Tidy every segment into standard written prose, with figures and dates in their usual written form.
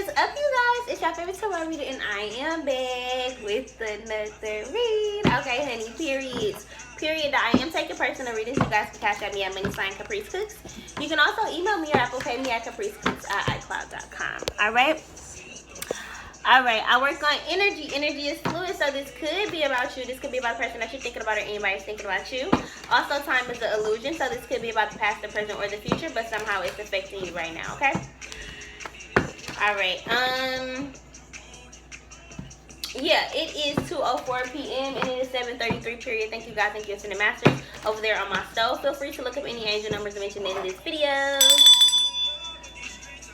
is up, you guys? It's your favorite tarot reader, and I am back with another read. Okay, honey, periods. Period. I am taking personal readings. You guys can catch at me at Money Sign Caprice Cooks. You can also email me or Apple Pay me at capricecooks@icloud.com. Alright? Alright, I work on energy. Energy is fluid, so this could be about you. This could be about the person that you're thinking about, or anybody's thinking about you. Also, time is an illusion, so this could be about the past, the present, or the future, but somehow it's affecting you right now, okay? Alright, yeah, it is 2:04 p.m. and it is 7:33 period. Thank you guys, thank you, Ascended Masters over there on my stove. Feel free to look up any angel numbers mentioned in this video.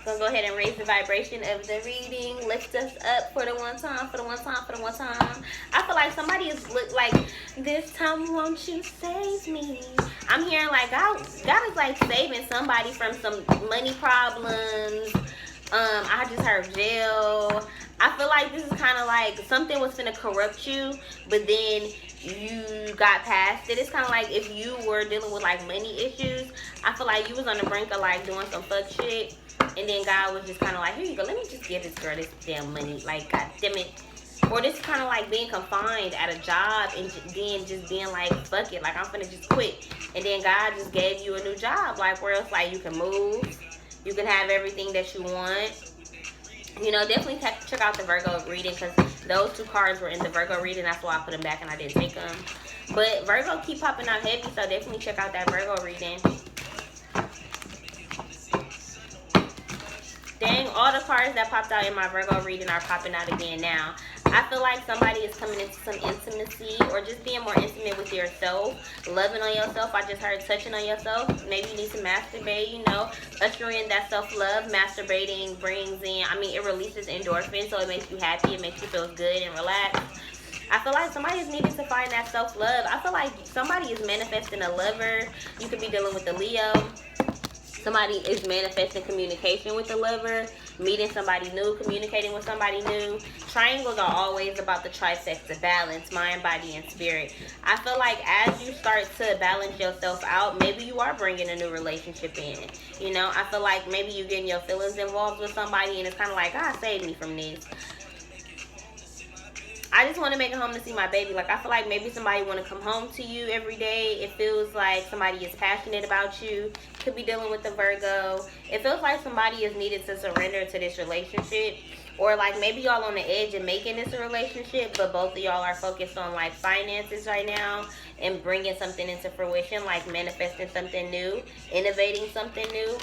So go ahead and raise the vibration of the reading. Lift us up for the one time, for the one time, for the one time. I feel like somebody is like, this time won't you save me? I'm hearing like God is like saving somebody from some money problems. I just heard jail. I feel like this is kind of like something was finna corrupt you, but then you got past it. It's kind of like if you were dealing with like money issues. I feel like you was on the brink of like doing some fuck shit, and then God was just kind of like, here you go, let me just give this girl this damn money. Like, God damn it. Or this is kind of like being confined at a job and then just being like, fuck it, like I'm finna just quit. And then God just gave you a new job, like where it's like you can move. You can have everything that you want. You know, definitely check out the Virgo reading, because those two cards were in the Virgo reading. That's why I put them back and I didn't take them. But Virgo keep popping out heavy, so definitely check out that Virgo reading. Dang, all the cards that popped out in my Virgo reading are popping out again now. I feel like somebody is coming into some intimacy or just being more intimate with yourself, loving on yourself. I just heard touching on yourself. Maybe you need to masturbate, you know, ushering in that self-love. Masturbating brings in, I mean, it releases endorphins, so it makes you happy. It makes you feel good and relaxed. I feel like somebody is needing to find that self-love. I feel like somebody is manifesting a lover. You could be dealing with a Leo. Somebody is manifesting communication with a lover, meeting somebody new, communicating with somebody new. Triangles are always about the trifecta, balance, mind, body, and spirit. I feel like as you start to balance yourself out, maybe you are bringing a new relationship in. You know, I feel like maybe you're getting your feelings involved with somebody, and it's kind of like, God, save me from this. I just want to make it home to see my baby. Like, I feel like maybe somebody want to come home to you every day. It feels like somebody is passionate about you. Could be dealing with the Virgo. It feels like somebody is needed to surrender to this relationship. Or, like, maybe y'all on the edge of making this a relationship, but both of y'all are focused on, like, finances right now and bringing something into fruition, like manifesting something new, innovating something new,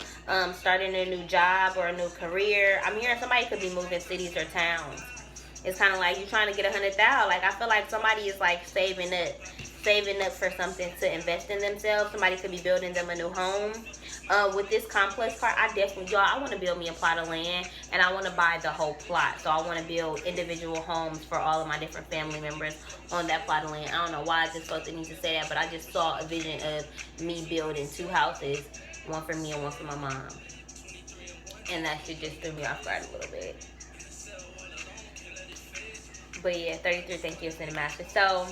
starting a new job or a new career. I'm hearing somebody could be moving cities or towns. It's kind of like you trying to get 100,000. Like, I feel like somebody is like saving up for something to invest in themselves. Somebody could be building them a new home. With this complex card, I want to build me a plot of land, and I want to buy the whole plot. So I want to build individual homes for all of my different family members on that plot of land. I don't know why I just felt the need to say that, but I just saw a vision of me building 2 houses, one for me and one for my mom. And that shit just threw me off guard a little bit. But yeah, 33, thank you, Ascended Master. So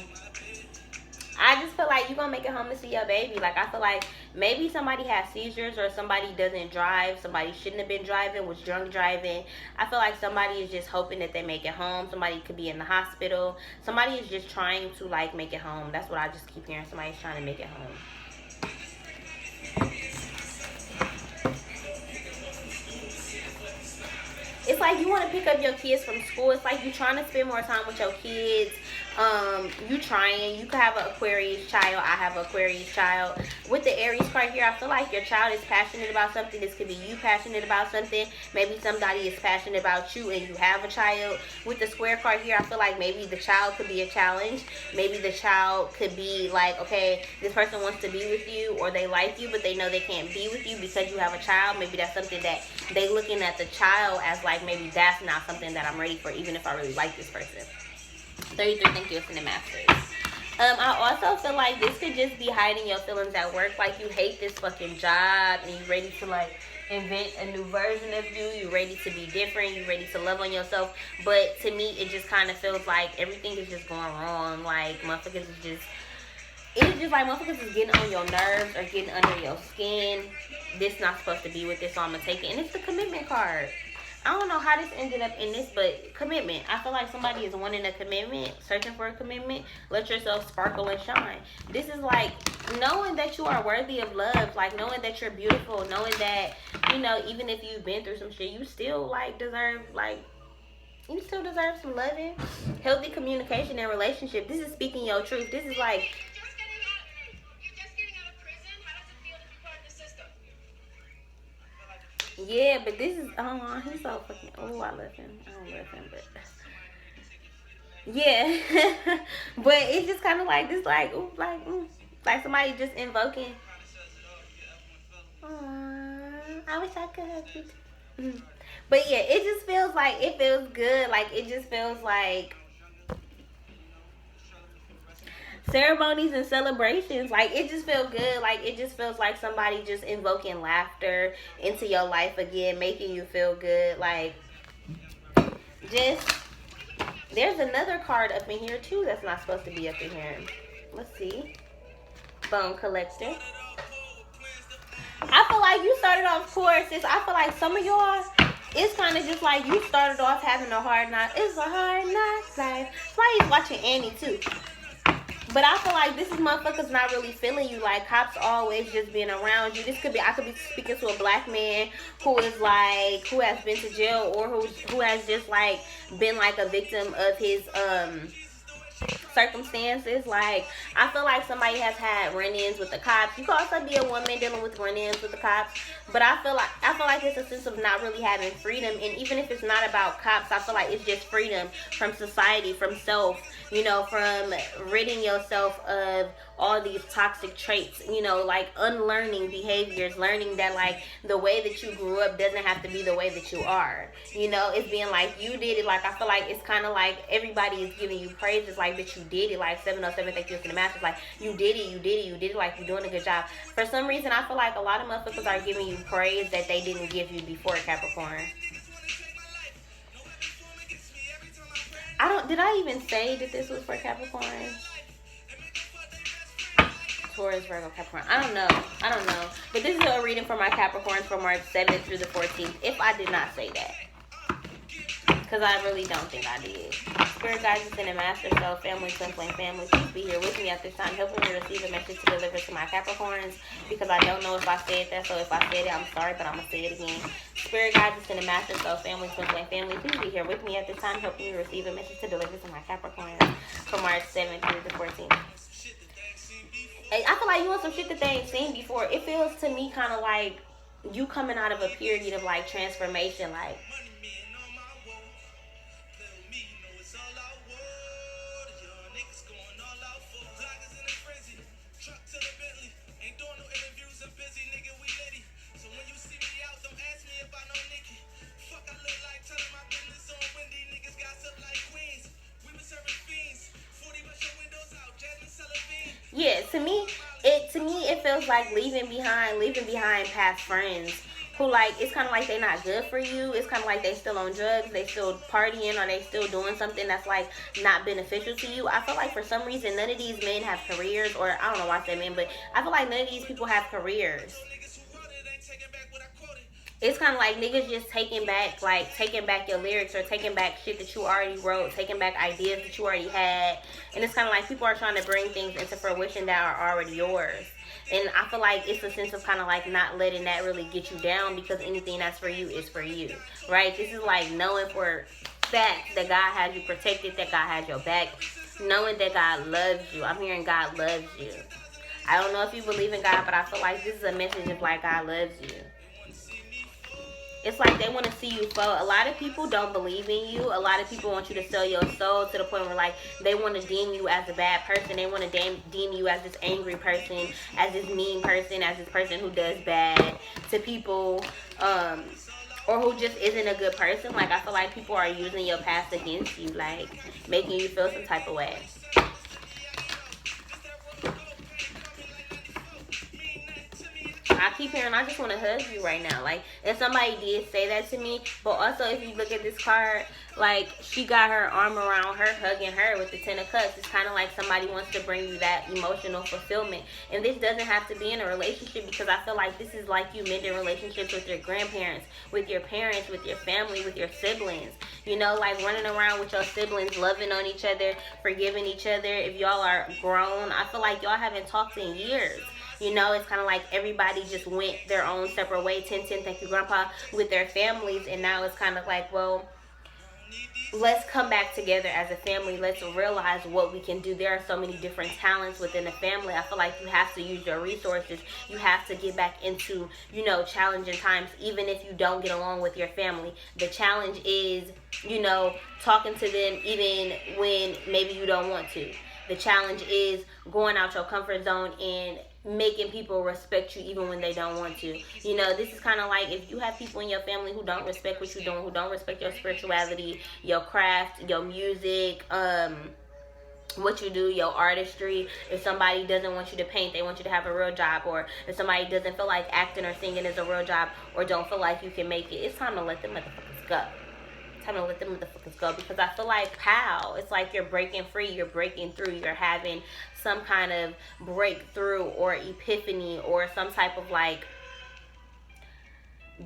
I just feel like you're going to make it home to see your baby. Like, I feel like maybe somebody has seizures, or somebody doesn't drive. Somebody shouldn't have been driving, was drunk driving. I feel like somebody is just hoping that they make it home. Somebody could be in the hospital. Somebody is just trying to, like, make it home. That's what I just keep hearing. Somebody's trying to make it home. It's like you want to pick up your kids from school. It's like you trying to spend more time with your kids. You trying. You could have an Aquarius child. I have an Aquarius child. With the Aries card here, I feel like your child is passionate about something. This could be you passionate about something. Maybe somebody is passionate about you and you have a child. With the square card here, I feel like maybe the child could be a challenge. Maybe the child could be like, okay, this person wants to be with you, or they like you, but they know they can't be with you because you have a child. Maybe that's something that they looking at the child as like, maybe that's not something that I'm ready for, even if I really like this person. 33, thank you, Ascended Masters. I also feel like this could just be hiding your feelings at work. Like, you hate this fucking job and you're ready to, like, invent a new version of you. You're ready to be different. You're ready to love on yourself. But to me, it just kind of feels like everything is just going wrong. Like, motherfuckers is just... It's just like motherfuckers is getting on your nerves or getting under your skin. This not supposed to be with this, so I'm going to take it. And it's the commitment card. I don't know how this ended up in this, but commitment. I feel like somebody is wanting a commitment, searching for a commitment. Let yourself sparkle and shine. This is like knowing that you are worthy of love, like knowing that you're beautiful, knowing that, you know, even if you've been through some shit, you still like deserve, like, you still deserve some loving, healthy communication and relationship. This is speaking your truth. This is like, yeah, but this is, oh, he's so fucking, oh, I love him. I don't love him, but, yeah. But it's just kind of like this, like, ooh, like somebody just invoking. Aww, I wish I could hug you too. But yeah, it just feels like, it feels good. Like, it just feels like ceremonies and celebrations. Like, it just feels good. Like, it just feels like somebody just invoking laughter into your life again, making you feel good. Like, just, there's another card up in here too that's not supposed to be up in here. Let's see. Bone collector. I feel like you started off poor, sis. I feel like some of y'all, it's kind of just like you started off having a hard knock. It's a hard knock life. That's why he's watching Annie too. But I feel like this is motherfuckers not really feeling you. Like, cops always just being around you. This could be, I could be speaking to a black man who is like, who has been to jail, or who has just like been like a victim of his circumstances. Like, I feel like somebody has had run-ins with the cops. You could also be a woman dealing with run-ins with the cops, but I feel like it's a sense of not really having freedom. And even if it's not about cops, I feel like it's just freedom from society, from self, you know, from ridding yourself of all these toxic traits, you know, like unlearning behaviors, learning that like the way that you grew up doesn't have to be the way that you are, you know. It's being like, you did it. Like, I feel like it's kind of like everybody is giving you praise. It's like that you did it. Like 707, thank you for the masters. Like, you did it, you did it, you did it. Like, you're doing a good job. For some reason, I feel like a lot of motherfuckers are giving you praise that they didn't give you before, Capricorn. Did I even say that this was for Capricorn? Taurus, Virgo, Capricorn. I don't know. But this is a reading for my Capricorns from March 7th through the 14th. If I did not say that. Because I really don't think I did. Spirit guides us in a master self, family, twin flame family. Please be here with me at this time, helping me receive a message to deliver to my Capricorns. Because I don't know if I said that. So if I said it, I'm sorry, but I'm going to say it again. Spirit guides us in a master self, family, twin flame family. Please be here with me at this time, helping me receive a message to deliver to my Capricorns from March 7th through the 14th. I feel like you want some shit that they ain't seen before. It feels to me kind of like you coming out of a period of like transformation. Like, yeah, to me it feels like leaving behind past friends who, like, it's kind of like they not good for you. It's kind of like they still on drugs, they still partying, or they still doing something that's like not beneficial to you. I feel like for some reason none of these men have careers, or I don't know why I say men, but I feel like none of these people have careers. It's kind of like niggas just taking back your lyrics, or taking back shit that you already wrote, taking back ideas that you already had. And it's kind of like people are trying to bring things into fruition that are already yours. And I feel like it's a sense of kind of like not letting that really get you down, because anything that's for you is for you, right? This is like knowing for fact that God has you protected, that God has your back, knowing that God loves you. I'm hearing God loves you. I don't know if you believe in God, but I feel like this is a message of like God loves you. It's like they want to see you fall. A lot of people don't believe in you. A lot of people want you to sell your soul to the point where, like, they want to deem you as a bad person. They want to deem you as this angry person, as this mean person, as this person who does bad to people, or who just isn't a good person. Like, I feel like people are using your past against you, like, making you feel some type of way. I keep hearing, I just want to hug you right now. Like, and somebody did say that to me. But also, if you look at this card, like, she got her arm around her, hugging her with the 10 of cups. It's kind of like somebody wants to bring you that emotional fulfillment. And this doesn't have to be in a relationship, because I feel like this is like you mending relationships with your grandparents, with your parents, with your family, with your siblings. You know, like running around with your siblings, loving on each other, forgiving each other. If y'all are grown, I feel like y'all haven't talked in years. You know, it's kind of like everybody just went their own separate way. 10-10, thank you, Grandpa, with their families. And now it's kind of like, well, let's come back together as a family. Let's realize what we can do. There are so many different talents within the family. I feel like you have to use your resources. You have to get back into, you know, challenging times, even if you don't get along with your family. The challenge is, you know, talking to them even when maybe you don't want to. The challenge is going out your comfort zone and making people respect you even when they don't want to. You know, this is kind of like if you have people in your family who don't respect what you're doing, who don't respect your spirituality, your craft, your music, what you do, your artistry. If somebody doesn't want you to paint, they want you to have a real job. Or if somebody doesn't feel like acting or singing is a real job, or don't feel like you can make it, it's time to let them motherfuckers go. Time to let them motherfuckers go, because I feel like, pow, it's like you're breaking free, you're breaking through, you're having some kind of breakthrough or epiphany or some type of like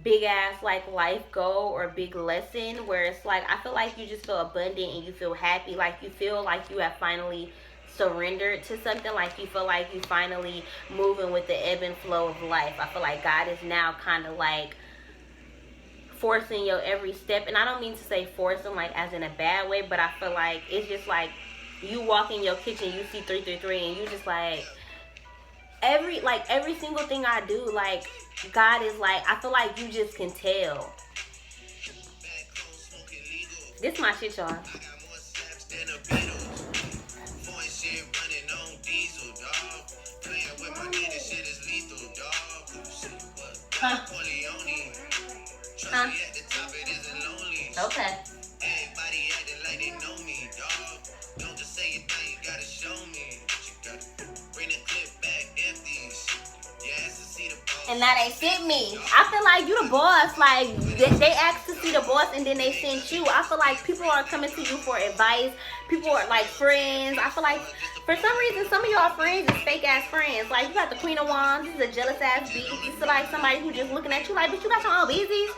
big ass like life goal or big lesson, where it's like, I feel like you just feel abundant and you feel happy, like you feel like you have finally surrendered to something, like you feel like you finally moving with the ebb and flow of life. I feel like God is now kind of like forcing your every step, and I don't mean to say forcing like as in a bad way, but I feel like it's just like you walk in your kitchen, you see 333, and you just like every single thing I do, like God is like, I feel like you just can tell. This my shit, y'all. Huh? Huh? Okay. Everybody acting like they know me, dog. Don't just say it now, you gotta show me. You gotta bring the clip back empty. Yes, to see the boss. And now they sent me. I feel like you the boss. Like they asked to see the boss and then they sent you. I feel like people are coming to you for advice. People are like friends. I feel like for some reason some of y'all friends is fake ass friends. Like you got the Queen of Wands. This is a jealous ass bitch. This is like somebody who just looking at you like, bitch, you got your own business.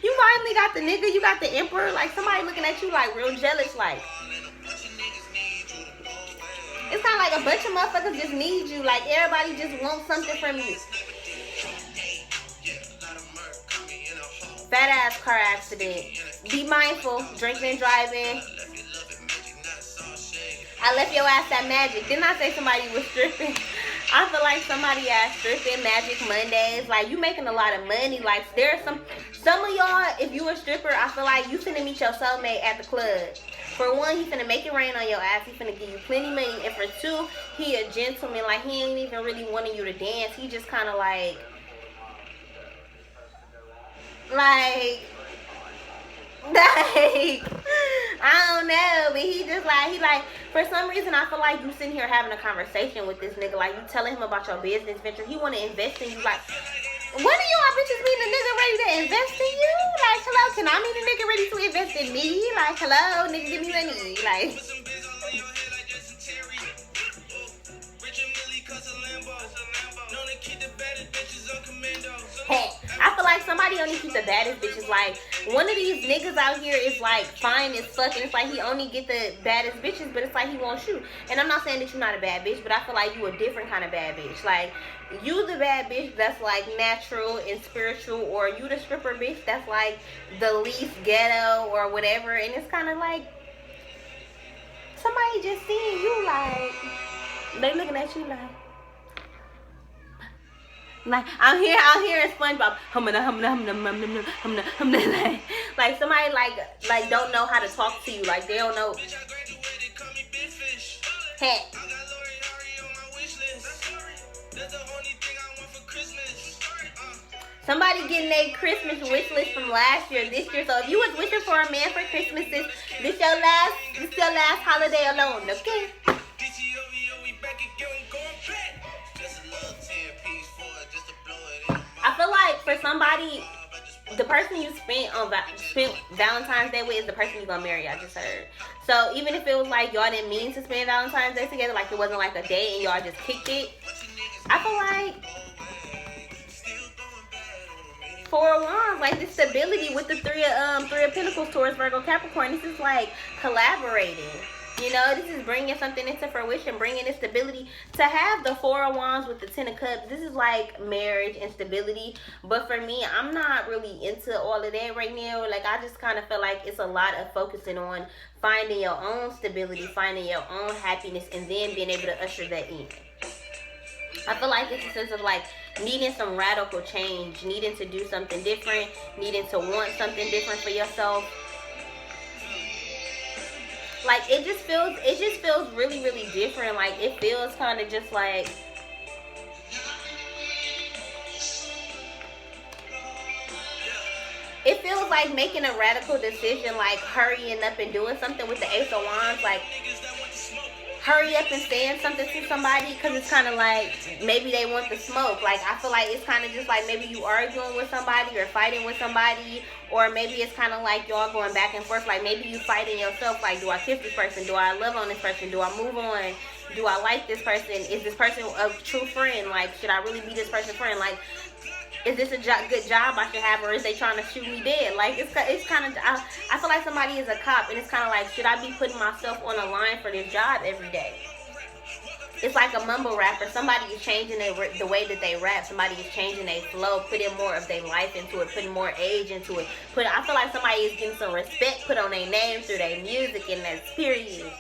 You finally got the nigga. You got the emperor. Like somebody looking at you like real jealous. Like it's kind of like a bunch of motherfuckers just need you. Like everybody just wants something from you. Fat ass car accident. Be mindful. Drinking and driving. I left your ass at Magic. Didn't I say somebody was stripping? I feel like somebody ass stripping, Magic Mondays. Like you making a lot of money. Like there's some of y'all, if you a stripper, I feel like you finna meet your soulmate at the club. For one, he finna make it rain on your ass. He finna give you plenty money. And for two, he a gentleman. Like he ain't even really wanting you to dance. He just kind of like I don't know, but he just like, he like, for some reason I feel like you sitting here having a conversation with this nigga, like you telling him about your business venture. He want to invest in you. Like, when are y'all bitches meeting a nigga ready to invest in you? Like, hello, can I meet a nigga ready to invest in me? Like, hello, nigga, give me money. Like, hey, I feel like somebody only keep the baddest bitches. Like one of these niggas out here is like fine as fuck, and it's like he only get the baddest bitches, but it's like he wants you. And I'm not saying that you're not a bad bitch, but I feel like you a different kind of bad bitch. Like you the bad bitch that's like natural and spiritual, or you the stripper bitch that's like the least ghetto or whatever. And it's kind of like somebody just seeing you, like they looking at you like I'm here in SpongeBob. Like somebody like don't know how to talk to you. Like they don't know. Hey. Somebody getting a Christmas wish list from last year, this year. So if you was wishing for a man for Christmas, this your last holiday alone, okay? Just a little 10-piece for it, just to blow it in. for somebody, the person you spent Valentine's Day with is the person you're gonna marry. I just heard. So even if it was like y'all didn't mean to spend Valentine's Day together, like it wasn't like a date and y'all just kicked it, I feel like Four of Wands, like the stability with the three of Pentacles towards Virgo Capricorn. This is like collaborating. You know, this is bringing something into fruition, bringing the stability. To have the Four of Wands with the Ten of Cups, this is like marriage and stability. But for me, I'm not really into all of that right now. Like, I just kind of feel like it's a lot of focusing on finding your own stability, finding your own happiness, and then being able to usher that in. I feel like it's a sense of like needing some radical change, needing to do something different, needing to want something different for yourself. Like it just feels really, really different. Like it feels kind of just like it feels like making a radical decision, like hurrying up and doing something with the Ace of Wands, like hurry up and saying something to somebody, because it's kind of like maybe they want the smoke. Like I feel like it's kind of just like maybe you arguing with somebody or fighting with somebody, or maybe it's kind of like y'all going back and forth. Like maybe you fighting yourself, like do I kiss this person, do I love on this person, do I move on, do I like this person, is this person a true friend, like should I really be this person's friend, like is this a good job I should have, or is they trying to shoot me dead? Like it's kind of, I feel like somebody is a cop, and it's kind of like, should I be putting myself on the line for this job every day? It's like a mumble rapper. Somebody is changing the way that they rap. Somebody is changing their flow, putting more of their life into it, putting more age into it. I feel like somebody is getting some respect put on their name through their music, and that's period.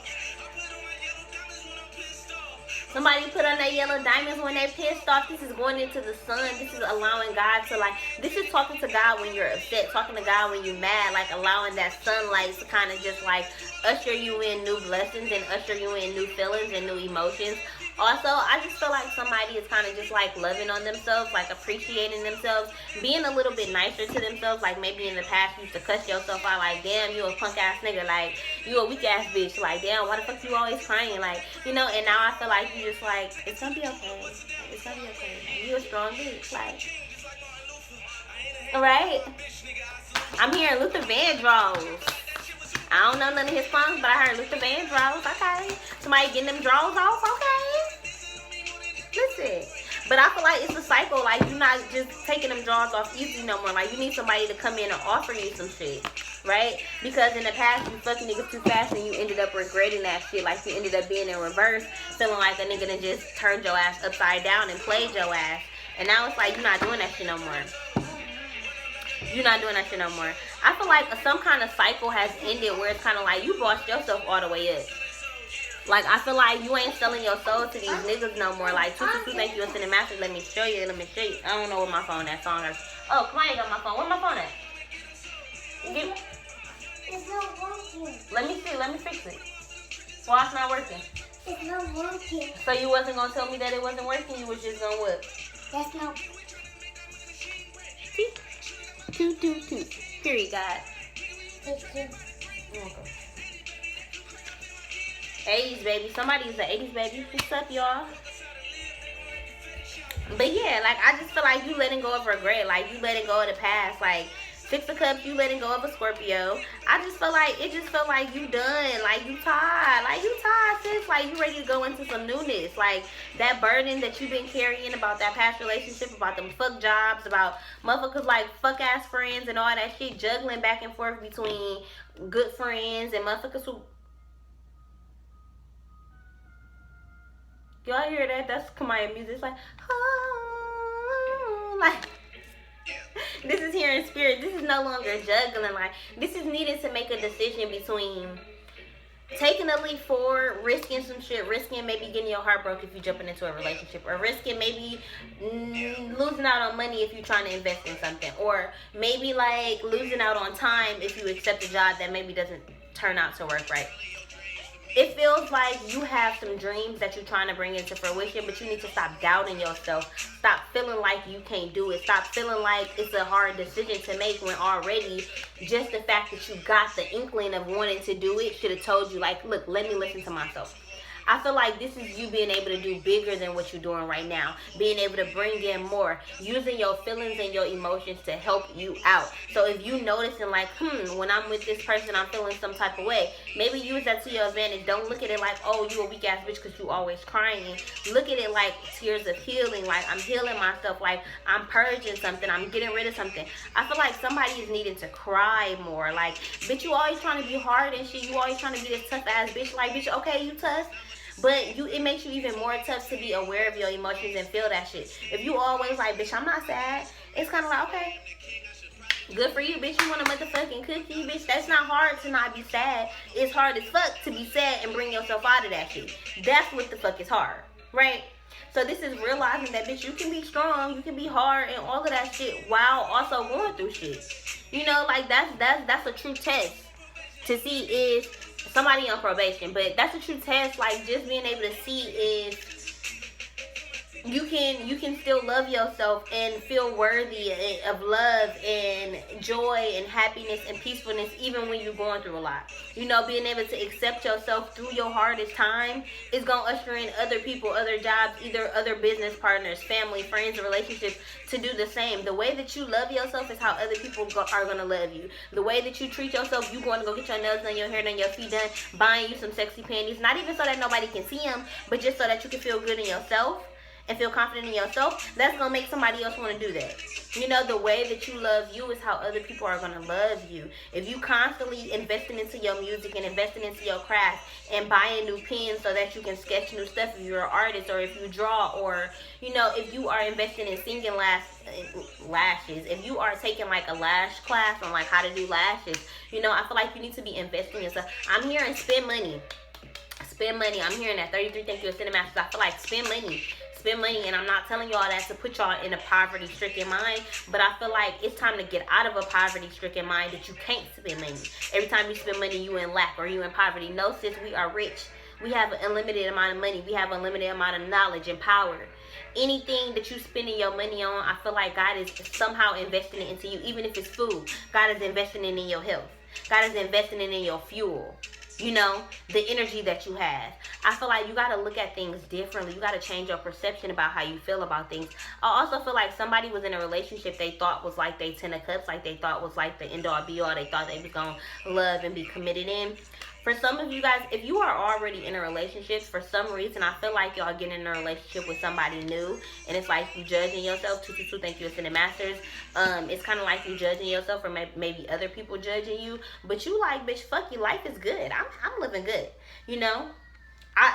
Somebody put on their yellow diamonds when they're pissed off. This is going into the sun. This is allowing God to, like, this is talking to God when you're upset, talking to God when you're mad, like allowing that sunlight to kind of just like usher you in new blessings and usher you in new feelings and new emotions. Also, I just feel like somebody is kind of just like loving on themselves, like appreciating themselves, being a little bit nicer to themselves. Like maybe in the past you used to cuss yourself out, like, damn, you a punk ass nigga, like you a weak ass bitch, like damn, why the fuck you always crying, like, you know. And now I feel like you just like, it's gonna be okay, it's gonna be okay, like, you a strong bitch, like, alright. I'm hearing Luther Vandross. I don't know none of his songs, but I heard Luther Vandross. Okay, somebody getting them draws off. Okay, listen. But I feel like it's a cycle. Like you're not just taking them draws off easy no more. Like you need somebody to come in and offer you some shit, right? Because in the past you fucking niggas too fast and you ended up regretting that shit. Like you ended up being in reverse, feeling like a nigga that just turned your ass upside down and played your ass. And now it's like you're not doing that shit no more. You're not doing that shit no more. I feel like some kind of cycle has ended where it's kind of like you bossed yourself all the way up. Like, I feel like you ain't selling your soul to these niggas no more. Like, 222, thank you for sending message. Let me show you. I don't know what my phone, that song is. Oh, come on, I got my phone. Where my phone at? It's not working. Let me see. Let me fix it. Why it's not working? It's not working. So you wasn't going to tell me that it wasn't working? You was just going to what? That's not... See? Two. Period, God. It's good. Okay. 80s, baby. Somebody's an 80s, baby. What's up, y'all? But yeah, like, I just feel like you letting go of regret. Like, you letting go of the past. Like, 6 of Cups, you letting go of a Scorpio. I just feel like, it just felt like you done. Like, you tired. Like, you tired, sis. Like, you ready to go into some newness. Like, that burden that you've been carrying about that past relationship, about them fuck jobs, about motherfuckers like fuck-ass friends and all that shit, juggling back and forth between good friends and motherfuckers who... Y'all hear that? That's Kamaya music. It's like, oh, like... This is here in spirit. This is no longer juggling. Like, this is needed to make a decision between taking a leap forward, risking some shit, risking maybe getting your heart broke if you're jumping into a relationship, or risking maybe losing out on money if you're trying to invest in something, or maybe like losing out on time if you accept a job that maybe doesn't turn out to work right. It feels like you have some dreams that you're trying to bring into fruition, but you need to stop doubting yourself. Stop feeling like you can't do it. Stop feeling like it's a hard decision to make when already just the fact that you got the inkling of wanting to do it should have told you, like, look, let me listen to myself. I feel like this is you being able to do bigger than what you're doing right now. Being able to bring in more. Using your feelings and your emotions to help you out. So if you noticing like, when I'm with this person, I'm feeling some type of way. Maybe use that to your advantage. Don't look at it like, oh, you a weak ass bitch because you always crying. Look at it like tears of healing. Like, I'm healing myself. Like, I'm purging something. I'm getting rid of something. I feel like somebody is needing to cry more. Like, bitch, you always trying to be hard and shit. You always trying to be this tough ass bitch. Like, bitch, okay, you tough. But it makes you even more tough to be aware of your emotions and feel that shit. If you always like, bitch, I'm not sad. It's kind of like, okay, good for you, bitch. You want a motherfucking cookie, bitch. That's not hard to not be sad. It's hard as fuck to be sad and bring yourself out of that shit. That's what the fuck is hard, right? So this is realizing that, bitch, you can be strong, you can be hard, and all of that shit while also going through shit. You know, like that's a true test to see is somebody on probation, but that's a true test. Like, just being able to see is you can still love yourself and feel worthy of love and joy and happiness and peacefulness even when you're going through a lot. You know, being able to accept yourself through your hardest time is going to usher in other people, other jobs, either other business partners, family, friends, or relationships to do the same. The way that you love yourself is how other people are going to love you. The way that you treat yourself, you going to go get your nails done, your hair done, your feet done, buying you some sexy panties, not even so that nobody can see them, but just so that you can feel good in yourself and feel confident in yourself. That's going to make somebody else want to do that. You know, the way that you love you is how other people are going to love you. If you constantly investing into your music and investing into your craft and buying new pens so that you can sketch new stuff if you're an artist, or if you draw, or, you know, if you are investing in singing lashes, if you are taking like a lash class on like how to do lashes, you know, I feel like you need to be investing in stuff. I'm hearing spend money. Spend money. I'm hearing that 33 thank you a cinemasters. I feel like spend money. Spend money, and I'm not telling y'all that to put y'all in a poverty-stricken mind, but I feel like it's time to get out of a poverty-stricken mind that you can't spend money. Every time you spend money, you in lack or you in poverty. No, sis, we are rich. We have an unlimited amount of money. We have an unlimited amount of knowledge and power. Anything that you spending your money on, I feel like God is somehow investing it into you. Even if it's food, God is investing it in your health. God is investing it in your fuel. You know, the energy that you have. I feel like you got to look at things differently. You got to change your perception about how you feel about things. I also feel like somebody was in a relationship they thought was like they 10 of cups, like they thought was like the end all be all. They thought they was going to love and be committed in. For some of you guys, if you are already in a relationship, for some reason, I feel like y'all getting in a relationship with somebody new, and it's like you judging yourself. 222, thank you, Ascended Masters. It's kind of like you judging yourself, or maybe other people judging you, but you like, bitch, fuck you, life is good. I'm living good, you know?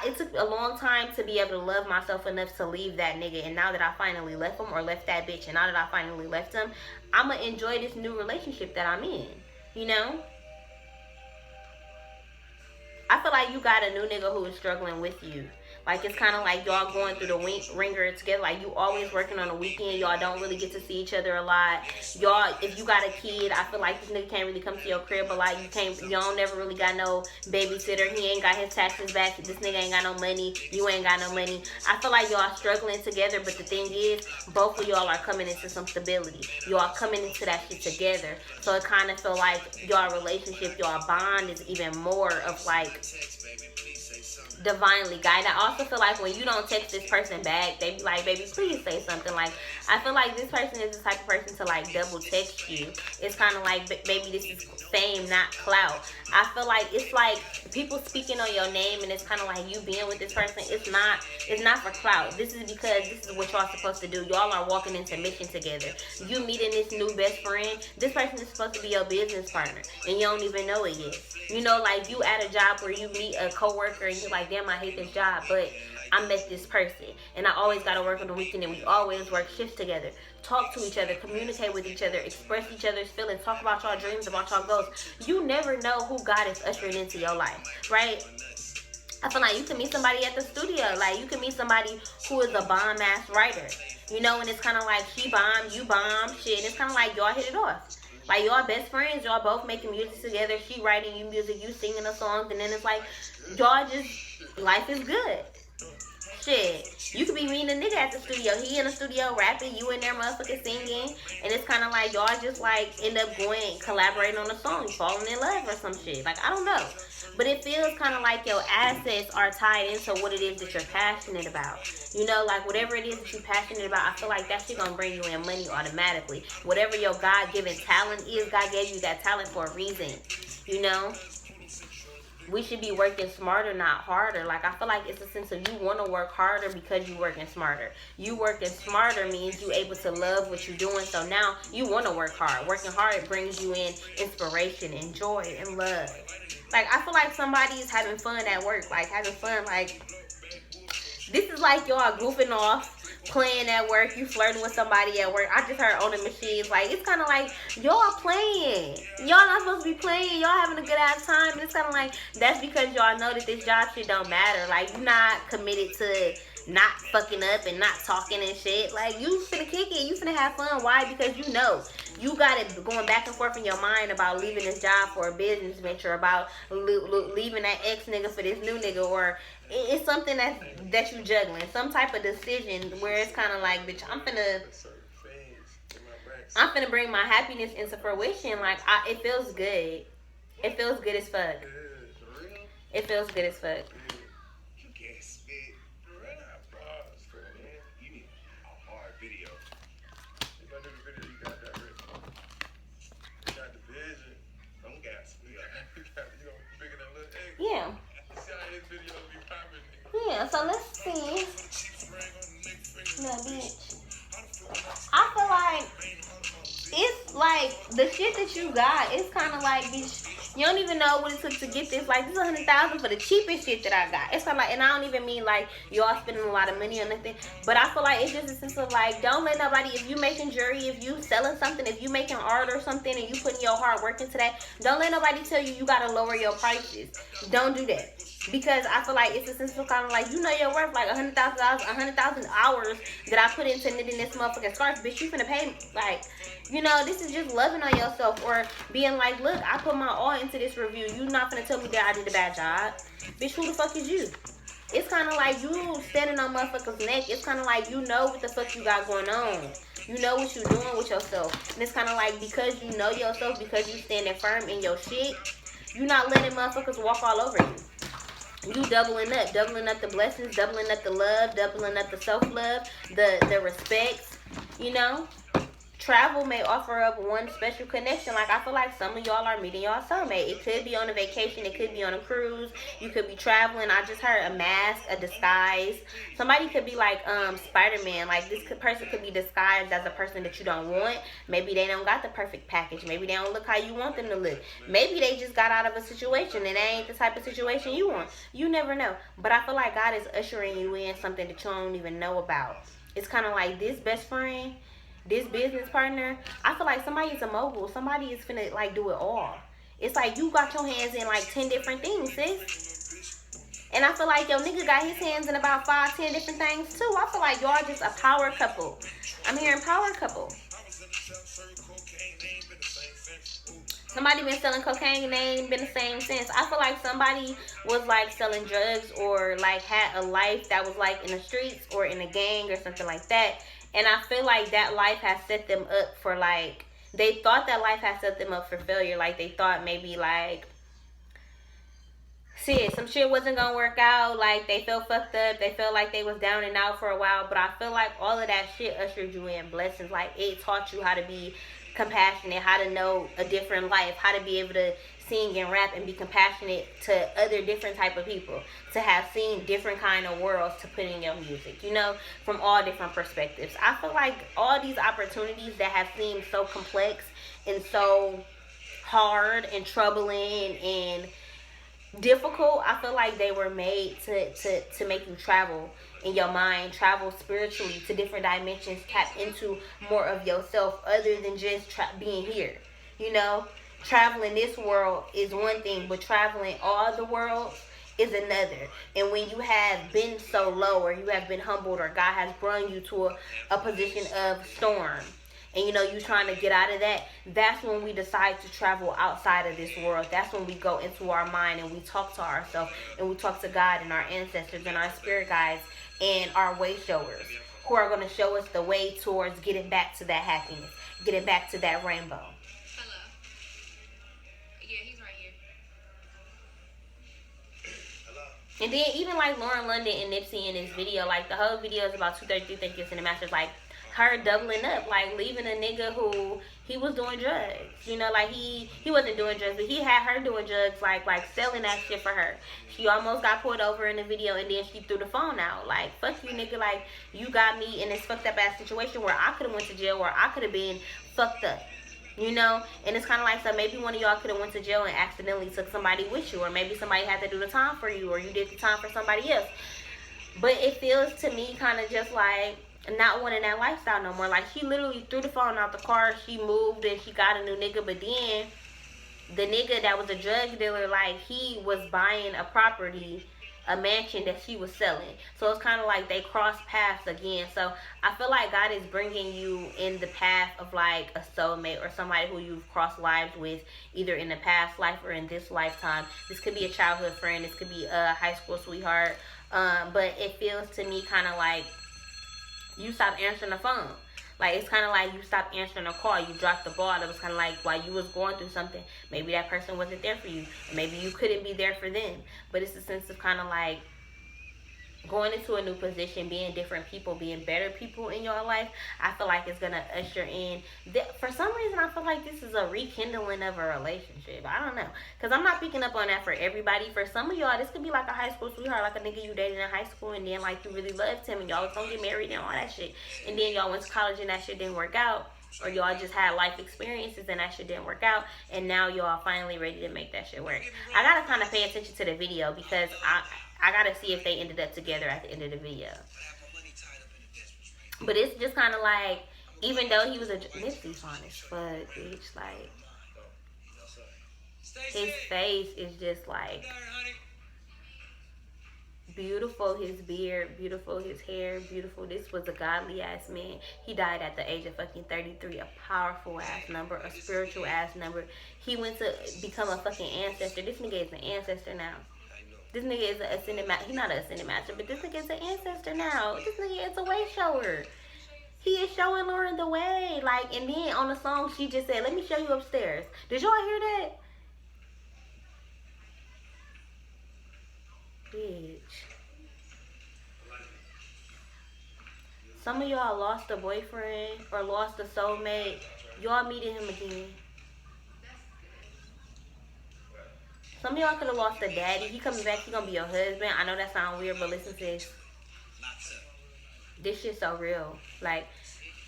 It took a long time to be able to love myself enough to leave that nigga, and now that I finally left him, or left that bitch, and now that I finally left him, I'm gonna enjoy this new relationship that I'm in, you know? I feel like you got a new nigga who is struggling with you. Like, it's kind of like y'all going through the ringer together. Like, you always working on the weekend. Y'all don't really get to see each other a lot. Y'all, if you got a kid, I feel like this nigga can't really come to your crib a lot. Y'all never really got no babysitter. He ain't got his taxes back. This nigga ain't got no money. You ain't got no money. I feel like y'all struggling together, but the thing is, both of y'all are coming into some stability. Y'all coming into that shit together. So it kind of feel like y'all relationship, y'all bond is even more of like divinely guided. I also feel like when you don't text this person back, they be like, baby, please say something. Like, I feel like this person is the type of person to like double text you. It's kind of like, baby, this is fame, not clout. I feel like it's like people speaking on your name, and it's kind of like you being with this person. It's not for clout. This is because this is what y'all supposed to do. Y'all are walking into mission together. You meeting this new best friend. This person is supposed to be your business partner, and you don't even know it yet. You know, like you at a job where you meet a coworker and you're like, damn, I hate this job, but I met this person, and I always got to work on the weekend, and we always work shifts together. Talk to each other, communicate with each other, express each other's feelings, talk about y'all dreams, about y'all goals. You never know who God is ushering into your life, right? I feel like you can meet somebody at the studio. Like, you can meet somebody who is a bomb-ass writer, you know, and it's kind of like he bomb, you bomb, shit, and it's kind of like y'all hit it off. Like, y'all best friends, y'all both making music together. She writing you music, you singing the songs, and then it's like, y'all just, life is good. Shit, you could be meeting a nigga at the studio. He in the studio rapping, you in there motherfucking singing, and it's kind of like y'all just like end up going collaborating on a song, falling in love or some shit. Like, I don't know, but it feels kind of like your assets are tied into what it is that you're passionate about. You know, like whatever it is that you're passionate about, I feel like that shit gonna bring you in money automatically. Whatever your God-given talent is, God gave you that talent for a reason. You know, we should be working smarter, not harder. Like, I feel like it's a sense of you want to work harder because you working smarter. You working smarter means you able to love what you're doing. So now you want to work hard. Working hard brings you in inspiration and joy and love. Like, I feel like somebody is having fun at work. Like, having fun. Like, this is like y'all goofing off, playing at work, you flirting with somebody at work. I just heard on the machines, like, it's kind of like y'all playing. Y'all not supposed to be playing. Y'all having a good ass time. And it's kind of like, that's because y'all know that this job shit don't matter. Like, you're not committed to not fucking up and not talking and shit. Like, you finna kick it. You finna have fun. Why? Because you know. You got it going back and forth in your mind about leaving this job for a business venture, about leaving that ex nigga for this new nigga, or it's something that you juggling, some type of decision where it's kind of like, bitch, I'm finna bring my happiness into fruition. Like, it feels good. It feels good as fuck. It feels good as fuck. Yeah. Yeah, so let's see. No, bitch. I feel like it's like the shit that you got, it's kind of like, bitch, you don't even know what it took to get this. Like, this is $100,000 for the cheapest shit that I got. It's kind of like, and I don't even mean like y'all spending a lot of money on nothing, but I feel like it's just a sense of like, don't let nobody, if you making jewelry, if you selling something, if you making art or something, and you putting your hard work into that, don't let nobody tell you gotta lower your prices. Don't do that. Because I feel like it's a sense of kind of like, you know your worth, like $100,000, 100,000 hours that I put into knitting this motherfucking scarf, bitch, you finna pay me. Like, you know, this is just loving on yourself, or being like, look, I put my all into this review. You not finna tell me that I did a bad job. Bitch, who the fuck is you? It's kind of like you standing on motherfuckers' neck. It's kind of like you know what the fuck you got going on. You know what you doing with yourself. And it's kind of like, because you know yourself, because you standing firm in your shit, you not letting motherfuckers walk all over you. You doubling up the blessings, doubling up the love, doubling up the self-love, the respect, you know. Travel may offer up one special connection. Like, I feel like some of y'all are meeting y'all soulmate. It could be on a vacation. It could be on a cruise. You could be traveling. I just heard a mask, a disguise. Somebody could be like Spider-Man. Like, this person could be disguised as a person that you don't want. Maybe they don't got the perfect package. Maybe they don't look how you want them to look. Maybe they just got out of a situation and they ain't the type of situation you want. You never know. But I feel like God is ushering you in something that you don't even know about. It's kind of like this best friend, this business partner, I feel like somebody is a mogul. Somebody is finna like do it all. It's like you got your hands in like 10 different things, sis. And I feel like your nigga got his hands in about 5, 10 different things too. I feel like y'all just a power couple. I'm hearing power couple. Somebody been selling cocaine and they ain't been the same since. I feel like somebody was like selling drugs or like had a life that was like in the streets or in a gang or something like that. And I feel like that life has set them up for like, they thought that life has set them up for failure. Like, they thought maybe like, shit, some shit wasn't gonna work out. Like, they felt fucked up. They felt like they was down and out for a while. But I feel like all of that shit ushered you in blessings. Like, it taught you how to be compassionate, how to know a different life, how to be able to sing and rap and be compassionate to other different type of people, to have seen different kind of worlds to put in your music, you know, from all different perspectives. I feel like all these opportunities that have seemed so complex and so hard and troubling and difficult, I feel like they were made to make you travel in your mind, travel spiritually to different dimensions, tap into more of yourself other than just being here, you know. Traveling this world is one thing, but traveling all the worlds is another. And when you have been so low, or you have been humbled, or God has brought you to a position of storm, and you know you're trying to get out of that, that's when we decide to travel outside of this world. That's when we go into our mind and we talk to ourselves and we talk to God and our ancestors and our spirit guides and are way showers who are going to show us the way towards getting back to that happiness, getting back to that rainbow. Hello. Yeah, he's right here. Hello. And then even like Lauren London and Nipsey in this video, like the whole video is about 233 Thank Yous in the Masters, like her doubling up, like leaving a nigga who he was doing drugs. You know, like he wasn't doing drugs, but he had her doing drugs, like selling that shit for her. She almost got pulled over in the video, and then she threw the phone out. Like, fuck you, nigga. Like, you got me in this fucked up ass situation where I could have went to jail, or I could have been fucked up. You know, and it's kind of like, so maybe one of y'all could have went to jail and accidentally took somebody with you, or maybe somebody had to do the time for you, or you did the time for somebody else. But it feels to me kind of just like not wanting that lifestyle no more. Like, she literally threw the phone out the car, she moved, and she got a new nigga, but then the nigga that was a drug dealer, like, he was buying a property, a mansion that she was selling. So it's kind of like they crossed paths again. So I feel like God is bringing you in the path of like a soulmate or somebody who you've crossed lives with, either in the past life or in this lifetime. This could be a childhood friend, this could be a high school sweetheart, but it feels to me kind of like you stopped answering the phone. Like, it's kind of like you stopped answering a call. You dropped the ball. It was kind of like while you was going through something, maybe that person wasn't there for you. Maybe you couldn't be there for them. But it's a sense of kind of like going into a new position, being different people, being better people in your life. I feel like it's going to usher in. For some reason, I feel like this is a rekindling of a relationship. I don't know. Because I'm not picking up on that for everybody. For some of y'all, this could be like a high school sweetheart, like a nigga you dated in high school, and then like you really loved him, and y'all was going to get married and all that shit. And then y'all went to college and that shit didn't work out. Or y'all just had life experiences and that shit didn't work out, and now y'all finally ready to make that shit work. I gotta kind of pay attention to the video because I gotta see if they ended up together at the end of the video. But it's just kind of like, even though he was a Nipsey's fine as fuck, bitch. Like, his face is just like beautiful, his beard, beautiful, his hair, beautiful. This was a godly ass man. He died at the age of fucking 33, a powerful ass number, a spiritual ass number. He went to become a fucking ancestor. This nigga is an ancestor now. This nigga is an ascended master. He's not an ascended master, but this nigga is an ancestor now. This nigga is a way shower. He is showing Lauren the way. Like, and then on the song, she just said, "Let me show you upstairs." Did y'all hear that? Bitch. Some of y'all lost a boyfriend or lost a soulmate. Y'all meeting him again. Some of y'all could have lost a daddy. He coming back. He gonna be your husband. I know that sounds weird, but listen to this. This shit's so real. Like,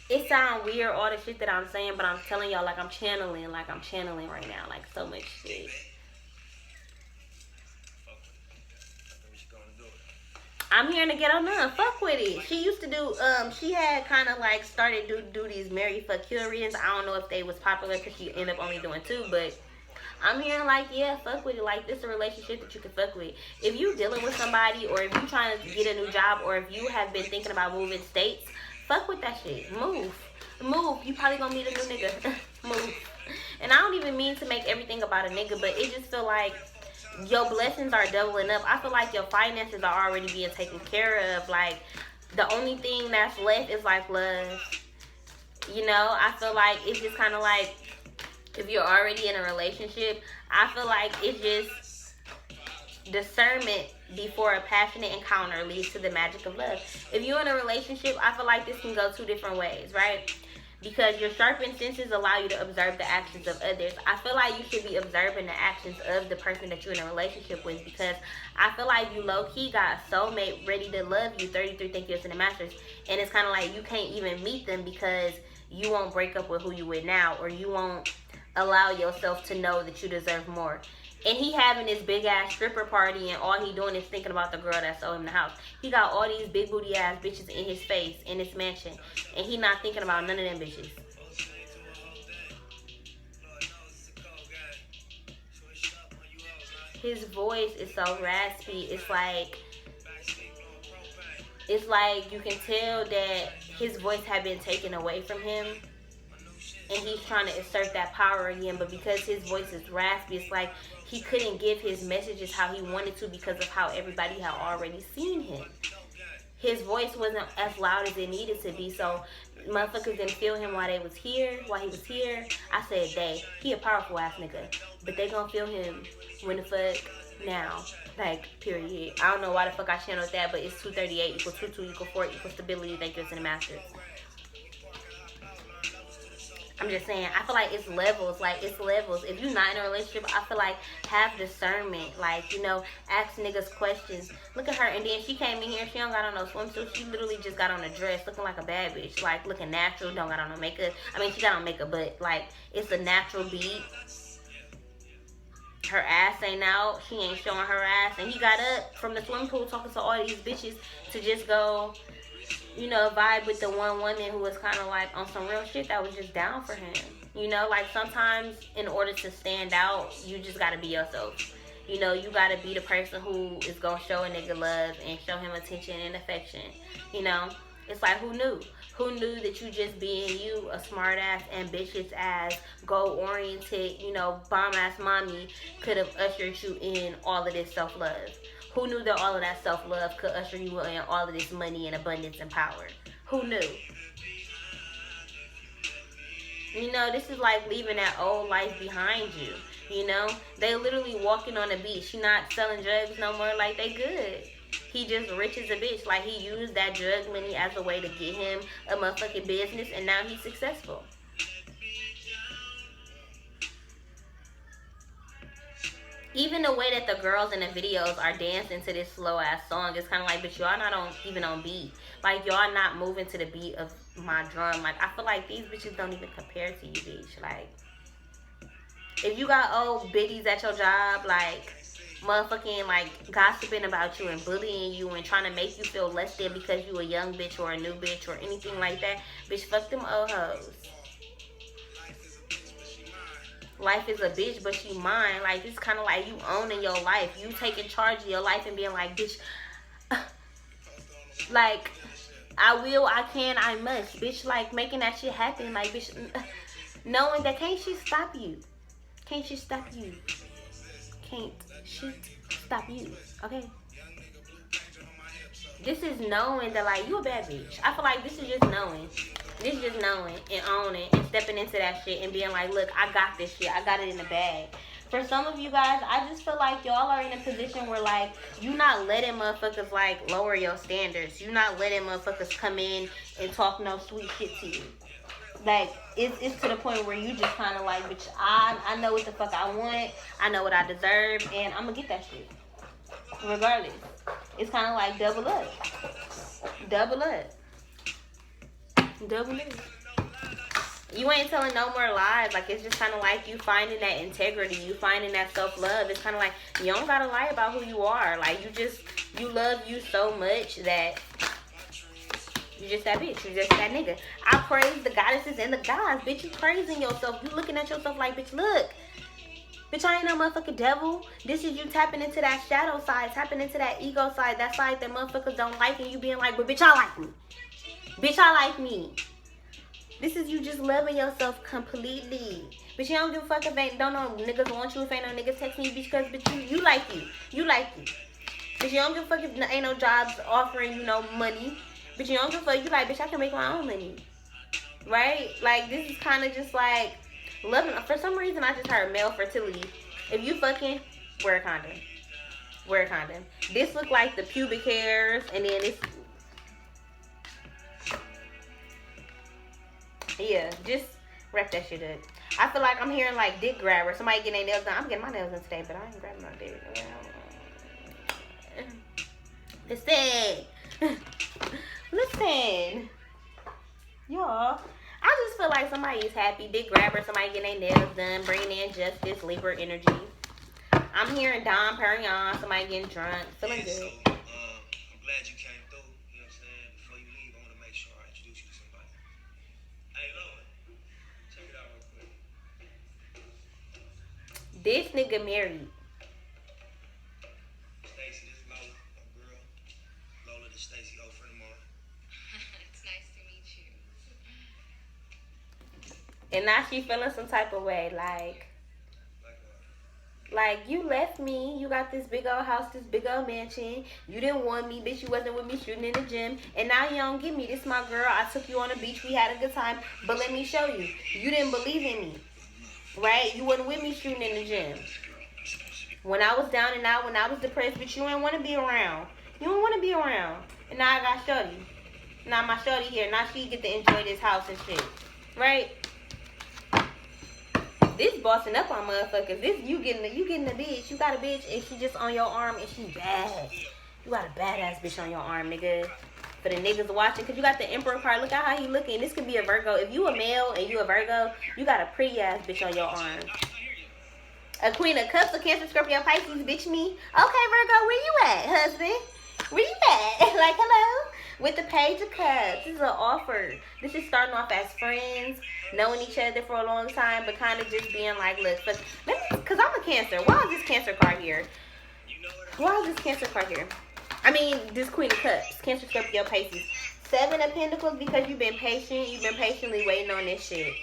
it sounds weird, all the shit that I'm saying, but I'm telling y'all, like I'm channeling right now. Like, so much shit. I'm hearing to get on none. Fuck with it. She used to do, she had kind of like started do these marry fuck kill readings. I don't know if they was popular because she ended up only doing 2, but I'm hearing like, yeah, fuck with it. Like, this is a relationship that you can fuck with. If you dealing with somebody, or if you trying to get a new job, or if you have been thinking about moving states, fuck with that shit. Move. You probably gonna meet a new nigga. Move. And I don't even mean to make everything about a nigga, but it just feel like your blessings are doubling up. I feel like your finances are already being taken care of. Like, the only thing that's left is like love. You know, I feel like it's just kind of like, if you're already in a relationship, I feel like it's just discernment before a passionate encounter leads to the magic of love. If you're in a relationship, I feel like this can go 2 different ways, right? Because your sharpened senses allow you to observe the actions of others. I feel like you should be observing the actions of the person that you're in a relationship with, because I feel like you low-key got a soulmate ready to love you, 33 Thank Yous in the Masters, and it's kind of like you can't even meet them because you won't break up with who you with now, or you won't allow yourself to know that you deserve more. And he having this big ass stripper party, and all he doing is thinking about the girl that sold him the house. He got all these big booty ass bitches in his face, in his mansion, and he not thinking about none of them bitches. His voice is so raspy. It's like you can tell that his voice had been taken away from him, and he's trying to assert that power again. But because his voice is raspy, it's like he couldn't give his messages how he wanted to because of how everybody had already seen him. his voice wasn't as loud as it needed to be. So motherfuckers didn't feel him while he was here. I said they. He a powerful ass nigga, but they gonna feel him when the fuck now. Like, period. I don't know why the fuck I channeled that, but it's 238 equals 22 equals 4 equals stability. Thank you, it's in the masters. I'm just saying, I feel like it's levels. Like, it's levels. If you're not in a relationship, I feel like have discernment. Like, you know, ask niggas questions. Look at her, and then she came in here. She don't got on no swimsuit. She literally just got on a dress, looking like a bad bitch. Like, looking natural. Don't got on no makeup. I mean, she got on makeup, but like, it's a natural beat. Her ass ain't out. She ain't showing her ass. And he got up from the swimming pool talking to all these bitches to just go, you know, vibe with the one woman who was kind of like on some real shit that was just down for him. You know, like sometimes in order to stand out, you just gotta be yourself. You know, you gotta be the person who is gonna show a nigga love and show him attention and affection. You know, it's like, who knew? Who knew that you just being you, a smart ass, ambitious ass, goal oriented, you know, bomb ass mommy could have ushered you in all of this self love? Who knew that all of that self-love could usher you in all of this money and abundance and power? Who knew? You know, this is like leaving that old life behind you. You know? They literally walking on the beach. She not selling drugs no more. Like, they good. He just rich as a bitch. Like, he used that drug money as a way to get him a motherfucking business, and now he's successful. Even the way that the girls in the videos are dancing to this slow ass song is kind of like, bitch, y'all not even on beat. Like, y'all not moving to the beat of my drum. Like, I feel like these bitches don't even compare to you, bitch. Like, if you got old biddies at your job, like, motherfucking, like, gossiping about you and bullying you and trying to make you feel less than because you a young bitch or a new bitch or anything like that, bitch, fuck them old hoes. Life is a bitch, but she mine. Like, it's kind of like you owning your life. You taking charge of your life and being like, bitch, like, I will, I can, I must. Bitch, like, making that shit happen. Like, bitch, knowing that can't she stop you? Can't she stop you? Can't she stop you? Okay? This is knowing that, like, you a bad bitch. I feel like this is just knowing. This is just knowing and owning and stepping into that shit and being like, look, I got this shit. I got it in the bag. For some of you guys, I just feel like y'all are in a position where, like, you not letting motherfuckers, like, lower your standards. You not letting motherfuckers come in and talk no sweet shit to you. Like, it's to the point where you just kind of like, bitch, I know what the fuck I want. I know what I deserve. And I'm going to get that shit. Regardless. It's kind of like double up. Double up. Double up. You ain't telling no more lies. Like, it's just kind of like you finding that integrity. You finding that self-love. It's kind of like you don't got to lie about who you are. Like, you love you so much that you just that bitch. You just that nigga. I praise the goddesses and the gods. Bitch, you praising yourself. You looking at yourself like, bitch, look. Bitch, I ain't no motherfucking devil. This is you tapping into that shadow side. Tapping into that ego side. That side that motherfuckers don't like. And you being like, but bitch, I like me. Bitch, I like me. This is you just loving yourself completely. Bitch, you don't give a fuck if don't know niggas want you. If ain't no niggas texting you, bitch, because bitch, you like you. You like you. Bitch, you don't give a fuck if ain't no jobs offering you no money. Bitch, you don't give a fuck. You like, bitch, I can make my own money. Right? Like, this is kind of just like loving. For some reason, I just heard male fertility. If you fucking, wear a condom. Wear a condom. This look like the pubic hairs, and then it's, yeah, just wrap that shit up. I feel like I'm hearing like dick grabber. Somebody getting their nails done. I'm getting my nails done today, but I ain't grabbing no dick. Listen. Y'all, I just feel like somebody is happy. Dick grabber, somebody getting their nails done, bringing in justice, Libra energy. I'm hearing Dom Perignon, somebody getting drunk, feeling good. So, I'm glad you came through. You know what I'm saying? Before you leave, I want to make sure I introduce you to somebody. Hey, Lola, check it out real quick. This nigga married. Stacy, this is Lola, my girl. Lola, this Stacy, old friend of mine. It's nice to meet you. And now she feeling some type of way, like Like, you left me. You got this big old house, this big old mansion. You didn't want me, bitch. You wasn't with me shooting in the gym. And now you don't get me. This my girl. I took you on the beach. We had a good time. But let me show you. You didn't believe in me. Right? You wasn't with me shooting in the gym. When I was down and out, when I was depressed, bitch, you didn't want to be around. You don't want to be around. And now I got shorty. Now my shorty here. Now she get to enjoy this house and shit. Right? This bossing up on motherfuckers. This you getting a bitch. You got a bitch and she just on your arm and she bad. You got a badass bitch on your arm, nigga. For the niggas watching, cause you got the Emperor card. Look at how he looking. This could be a Virgo. If you a male and you a Virgo, you got a pretty ass bitch on your arm. A Queen of Cups, a Cancer, Scorpio, Pisces, bitch me. Okay, Virgo, where you at, husband? Where you at? Like, hello? With the Page of Cups. This is an offer. This is starting off as friends, knowing each other for a long time, but kind of just being like, look, because I'm a Cancer. Why is this Cancer card here? Why is this Cancer card here? I mean, this Queen of Cups. Cancer, Scorpio, Pisces. 7 of Pentacles, because you've been patient. You've been patiently waiting on this shit.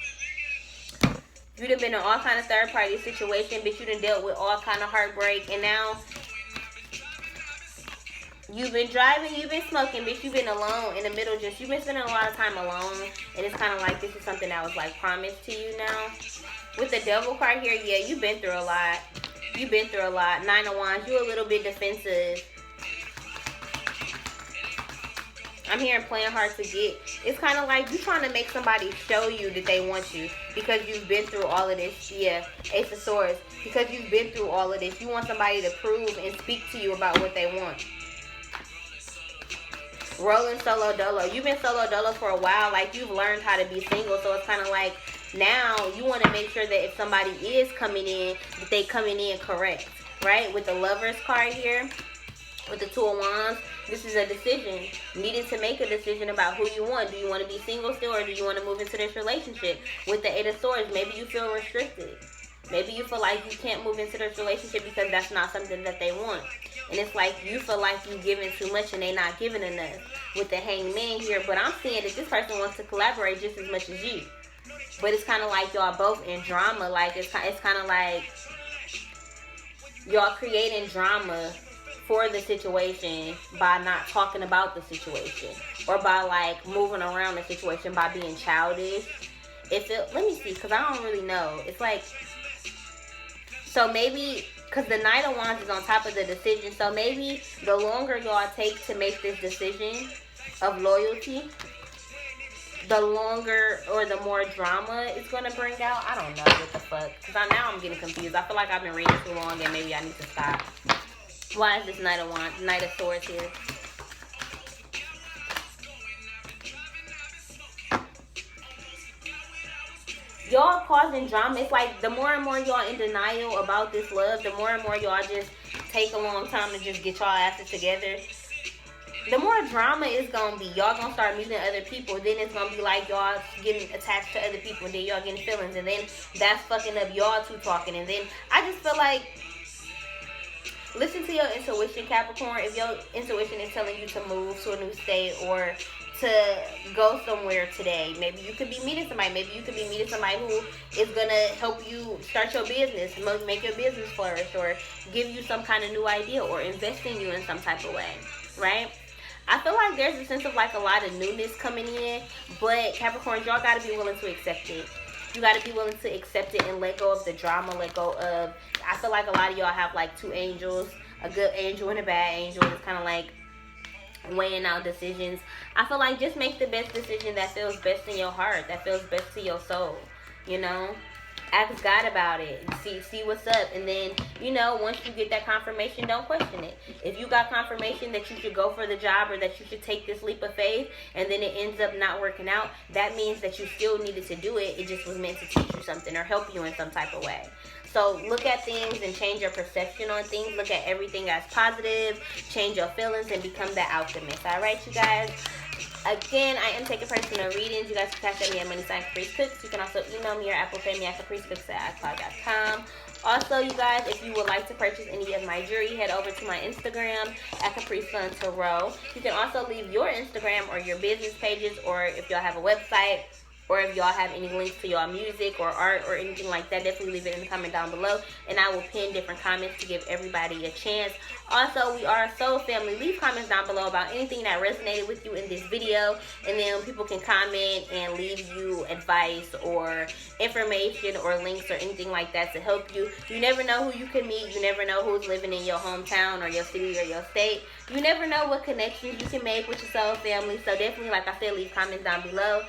You done been in all kind of third party situation, bitch. You done dealt with all kind of heartbreak. And now, you've been driving, you've been smoking, bitch. You've been alone in the middle. You've been spending a lot of time alone. And it's kind of like this is something that was like promised to you now. With the Devil card here, yeah, you've been through a lot. You've been through a lot. 9 of Wands, you a little bit defensive. I'm hearing playing hard to get. It's kind of like you trying to make somebody show you that they want you because you've been through all of this. Yeah, Ace of Swords. Because you've been through all of this. You want somebody to prove and speak to you about what they want. Rolling solo dolo. You've been solo dolo for a while. Like, you've learned how to be single. So it's kind of like now you want to make sure that if somebody is coming in, that they coming in correct. Right? With the Lovers card here. With the 2 of Wands. This is a decision. Needing to make a decision about who you want. Do you want to be single still, or do you want to move into this relationship? With the 8 of Swords, maybe you feel restricted. Maybe you feel like you can't move into this relationship because that's not something that they want. And it's like you feel like you're giving too much and they're not giving enough. With the Hangman here. But I'm seeing that this person wants to collaborate just as much as you. But it's kind of like y'all both in drama. Like, it's kind of like y'all creating drama for the situation by not talking about the situation, or by like moving around the situation by being childish. Let me see, because I don't really know. It's like, so maybe because the Knight of Wands is on top of the decision, so maybe the longer y'all take to make this decision of loyalty, the longer or the more drama it's gonna bring out. I don't know what the fuck, because now I'm getting confused. I feel like I've been reading too long and maybe I need to stop. Why is this Knight of Wands, Knight of Swords here? Y'all causing drama. It's like the more and more y'all in denial about this love, the more and more y'all just take a long time to just get y'all asses together. The more drama is gonna be. Y'all gonna start meeting other people. Then it's gonna be like y'all getting attached to other people. And then y'all getting feelings. And then that's fucking up y'all two talking. And then I just feel like, listen to your intuition, Capricorn. If your intuition is telling you to move to a new state or to go somewhere today, maybe you could be meeting somebody. Maybe you could be meeting somebody who is going to help you start your business, make your business flourish, or give you some kind of new idea, or invest in you in some type of way, right? I feel like there's a sense of like a lot of newness coming in, but Capricorn, y'all got to be willing to accept it. You got to be willing to accept it and let go of the drama, let go of, I feel like a lot of y'all have like 2 angels, a good angel and a bad angel. It's kind of like weighing out decisions. I feel like just make the best decision that feels best in your heart, that feels best to your soul, you know? Ask God about it. See what's up. And then, you know, once you get that confirmation, don't question it. If you got confirmation that you should go for the job or that you should take this leap of faith and then it ends up not working out, that means that you still needed to do it. It just was meant to teach you something or help you in some type of way. So look at things and change your perception on things. Look at everything as positive. Change your feelings and become the alchemist. All right, you guys? Again, I am taking personal readings. You guys can catch me at Money Sign Caprice Cooks. You can also email me or Apple Pay me at capricecooks@icloud.com. Also, you guys, if you would like to purchase any of my jewelry, head over to my Instagram at Caprice Sun Tarot. You can also leave your Instagram or your business pages, or if y'all have a website, or if y'all have any links to y'all music or art or anything like that, definitely leave it in the comment down below, and I will pin different comments to give everybody a chance. Also, we are a soul family. Leave comments down below about anything that resonated with you in this video, and then people can comment and leave you advice or information or links or anything like that to help you. You never know who you can meet. You never know who's living in your hometown or your city or your state. You never know what connections you can make with your soul family. So definitely, like I said, leave comments down below.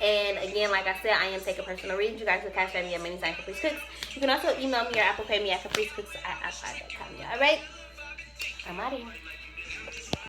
And again, like I said, I am taking personal readings. You guys can cash at me at many times Caprice Cooks. You can also email me or Apple Pay me at capricecooks@icloud.com. All right, I'm out of here.